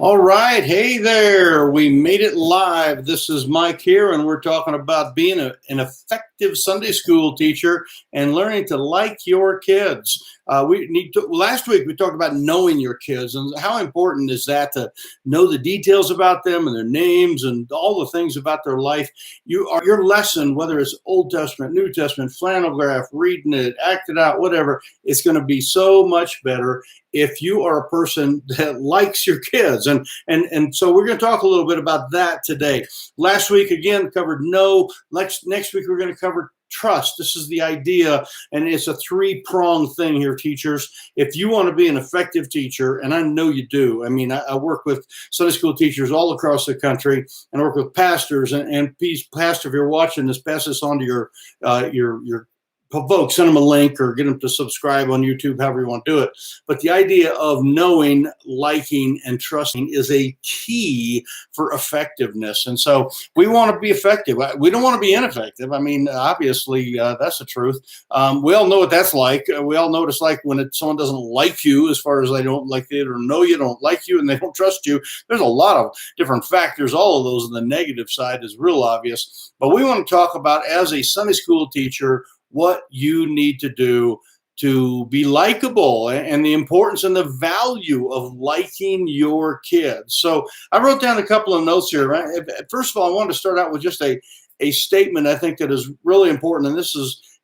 All right. Hey there. We made it live. This is Mike here, and we're talking about being an effective Sunday school teacher and learning to like your kids. Last week we talked about knowing your kids and how important is that to know the details about them and their names and all the things about their life. Your lesson, whether it's Old Testament, New Testament, flannel graph, reading it, acting out, whatever, it's going to be so much better if you are a person that likes your kids. And so we're going to talk a little bit about that today. Last week, again, covered know. Next week, we're going to cover trust. This is the idea, and it's a three-pronged thing here, teachers. If you want to be an effective teacher, and I know you do, I mean, I work with Sunday school teachers all across the country, and I work with pastors. And please, pastor, if you're watching this, pass this on to your folks, send them a link or get them to subscribe on YouTube, however you want to do it. But the idea of knowing, liking, and trusting is a key for effectiveness. And so we want to be effective. We don't want to be ineffective. I mean, obviously, that's the truth. We all know what that's like. We all know what it's like when someone doesn't like you, as far as they don't like it or know you, don't like you, and they don't trust you. There's a lot of different factors. All of those on the negative side is real obvious. But we want to talk about, as a Sunday school teacher, what you need to do to be likable and the importance and the value of liking your kids. So I wrote down a couple of notes here. Right? First of all, I wanted to start out with just a statement I think that is really important. And this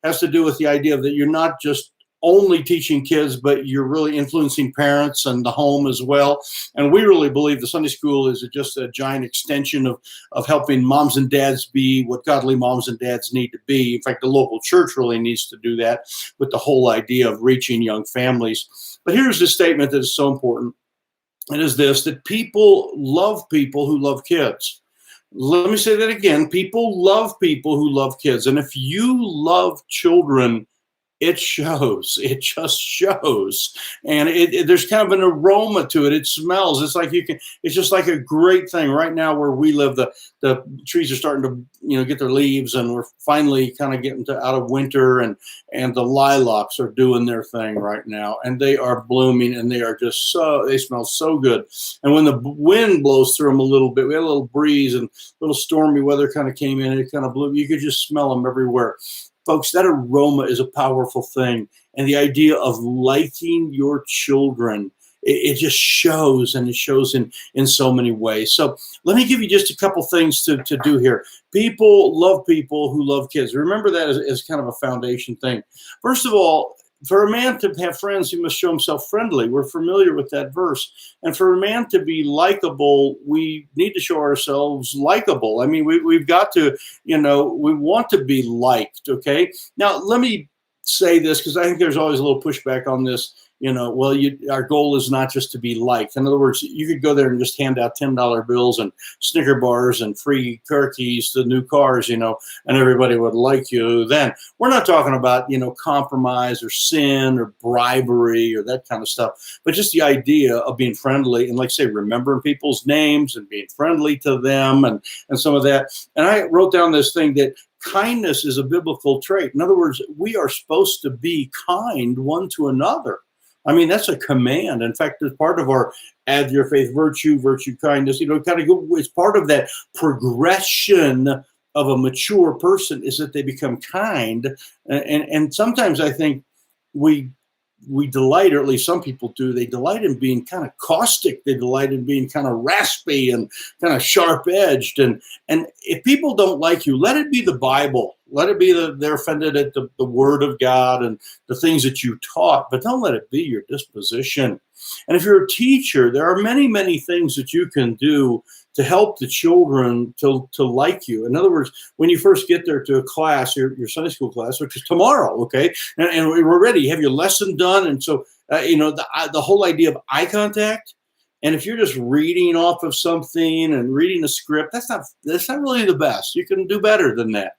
has to do with the idea that you're not just only teaching kids, but you're really influencing parents and the home as well. And we really believe the Sunday school is just a giant extension of helping moms and dads be what godly moms and dads need to be. In fact, the local church really needs to do that with the whole idea of reaching young families. But here's the statement that is so important. It is this, that people love people who love kids. Let me say that again. People love people who love kids. And if you love children, it shows. It just shows, and there's kind of an aroma to it. It smells. It's like it's just like a great thing. Right now, where we live, the trees are starting to get their leaves, and we're finally kind of getting out of winter, and the lilacs are doing their thing right now, and they are blooming, and they smell so good. And when the wind blows through them a little bit, we had a little breeze and a little stormy weather kind of came in, and it kind of blew. You could just smell them everywhere. Folks, that aroma is a powerful thing. And the idea of liking your children, it just shows, and it shows in so many ways. So let me give you just a couple things to do here. People love people who love kids. Remember that as kind of a foundation thing. First of all, for a man to have friends, he must show himself friendly. We're familiar with that verse. And for a man to be likable, we need to show ourselves likable. I mean, we've got to, we want to be liked, okay? Now, let me say this, because I think there's always a little pushback on this. Our goal is not just to be liked. In other words, you could go there and just hand out $10 bills and Snicker bars and free car keys to new cars, and everybody would like you. Then we're not talking about, compromise or sin or bribery or that kind of stuff, but just the idea of being friendly and, like say, remembering people's names and being friendly to them and some of that. And I wrote down this thing that kindness is a biblical trait. In other words, we are supposed to be kind one to another. I mean, that's a command. In fact, as part of our add your faith, virtue, kindness, it's part of that progression of a mature person is that they become kind. And sometimes I think we delight, or at least some people do, they delight in being kind of caustic. They delight in being kind of raspy and kind of sharp-edged. And if people don't like you, let it be the Bible. Let it be they're offended at the word of God and the things that you taught, but don't let it be your disposition. And if you're a teacher, there are many, many things that you can do to help the children to like you. In other words, when you first get there to a class, your Sunday school class, which is tomorrow, okay, and we're ready, you have your lesson done. And so, the whole idea of eye contact. And if you're just reading off of something and reading a script, that's not really the best. You can do better than that.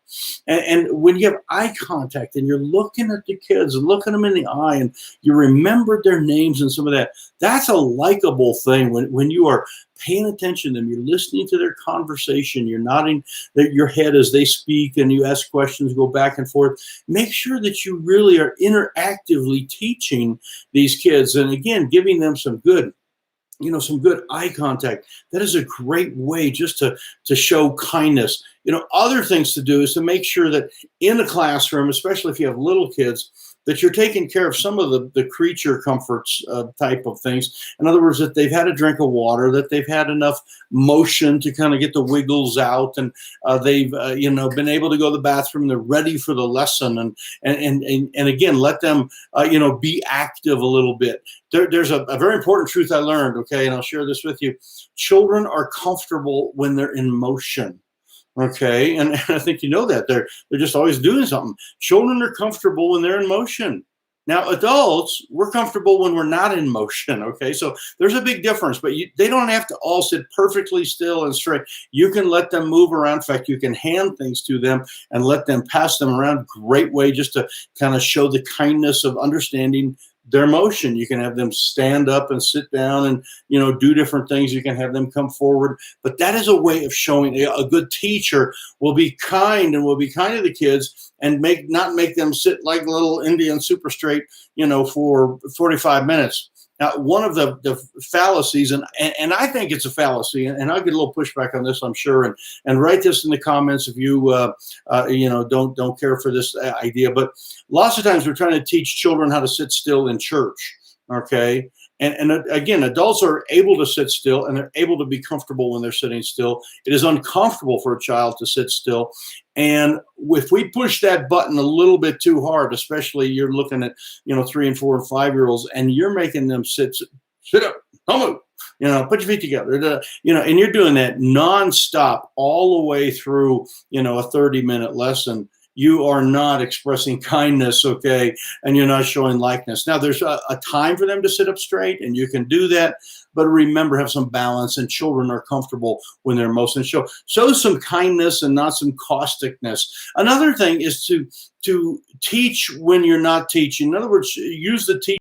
And when you have eye contact and you're looking at the kids and looking them in the eye and you remember their names and some of that, that's a likable thing. When you are paying attention to them, you're listening to their conversation, you're nodding your head as they speak, and you ask questions, go back and forth. Make sure that you really are interactively teaching these kids, and again, giving them some good some good eye contact. That is a great way just to show kindness. Other things to do is to make sure that in the classroom, especially if you have little kids, that you're taking care of some of the creature comforts type of things. In other words, that they've had a drink of water, that they've had enough motion to kind of get the wiggles out, and they've been able to go to the bathroom. They're ready for the lesson, and again, let them be active a little bit. There's a very important truth I learned. Okay, and I'll share this with you. Children are comfortable when they're in motion. Okay, and I think that they're just always doing something. Children are comfortable when they're in motion. Now, adults, we're comfortable when we're not in motion. Okay, so there's a big difference, but they don't have to all sit perfectly still and straight. You can let them move around. In fact, you can hand things to them and let them pass them around. Great way just to kind of show the kindness of understanding their motion. You can have them stand up and sit down and do different things. You can have them come forward, but that is a way of showing. A good teacher will be kind and will be kind to the kids and not make them sit like little Indian super straight for 45 minutes. Now, one of the fallacies, and I think it's a fallacy, and I'll get a little pushback on this, I'm sure, and write this in the comments if you don't care for this idea. But lots of times we're trying to teach children how to sit still in church, okay? And again, adults are able to sit still and they're able to be comfortable when they're sitting still. It is uncomfortable for a child to sit still. And if we push that button a little bit too hard, especially you're looking at 3 and 4 and 5-year-olds, and you're making them sit up, don't move, put your feet together, and you're doing that nonstop all the way through a 30-minute lesson. You are not expressing kindness, okay, and you're not showing likeness. Now, there's a time for them to sit up straight, and you can do that, but remember, have some balance, and children are comfortable when they're most. Show some kindness and not some causticness. Another thing is to teach when you're not teaching. In other words, use the teach